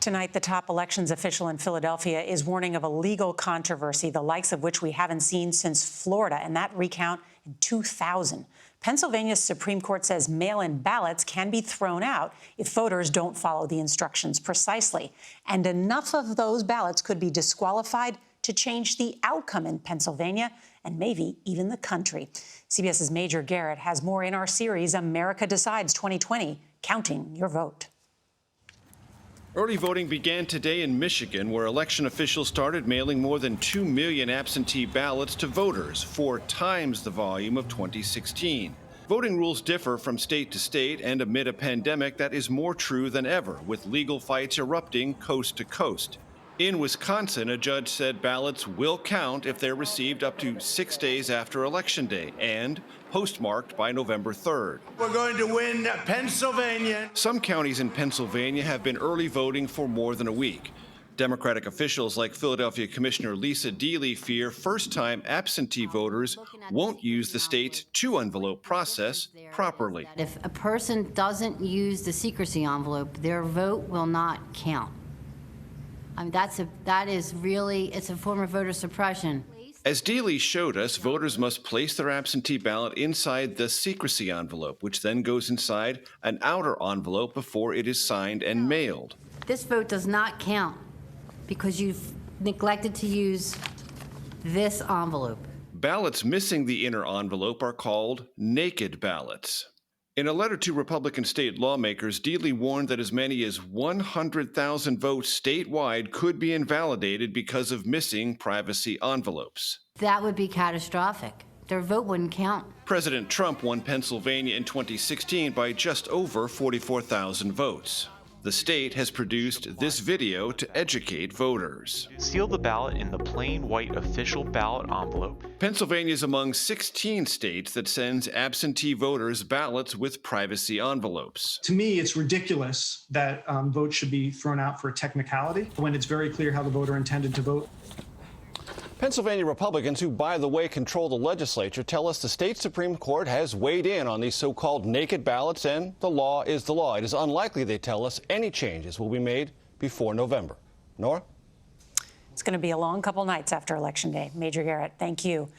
Tonight, the top elections official in Philadelphia is warning of a legal controversy, the likes of which we haven't seen since Florida, and that recount in 2000. Pennsylvania's Supreme Court says mail-in ballots can be thrown out if voters don't follow the instructions precisely. And enough of those ballots could be disqualified to change the outcome in Pennsylvania and maybe even the country. CBS's Major Garrett has more in our series, America Decides 2020, Counting Your Vote. Early voting began today in Michigan, where election officials started mailing more than 2 million absentee ballots to voters, 4 times the volume of 2016. Voting rules differ from state to state, and amid a pandemic that is more true than ever, with legal fights erupting coast to coast. In Wisconsin, a judge said ballots will count if they're received up to 6 days after Election Day and postmarked by November 3rd. We're going to win Pennsylvania. Some counties in Pennsylvania have been early voting for more than a week. Democratic officials like Philadelphia Commissioner Lisa Deeley fear first-time absentee voters won't use the state's two-envelope process properly. If a person doesn't use the secrecy envelope, their vote will not count. I mean, it's a form of voter suppression. As Deeley showed us, voters must place their absentee ballot inside the secrecy envelope, which then goes inside an outer envelope before it is signed and mailed. This vote does not count because you've neglected to use this envelope. Ballots missing the inner envelope are called naked ballots. In a letter to Republican state lawmakers, Deeley warned that as many as 100,000 votes statewide could be invalidated because of missing privacy envelopes. That would be catastrophic. Their vote wouldn't count. President Trump won Pennsylvania in 2016 by just over 44,000 votes. The state has produced this video to educate voters. Seal the ballot in the plain white official ballot envelope. Pennsylvania is among 16 states that sends absentee voters ballots with privacy envelopes. To me, it's ridiculous that votes should be thrown out for a technicality when it's very clear how the voter intended to vote. Pennsylvania Republicans, who, by the way, control the legislature, tell us the state Supreme Court has weighed in on these so-called naked ballots, and the law is the law. It is unlikely, they tell us, any changes will be made before November. Nora? It's going to be a long couple nights after Election Day. Major Garrett, thank you.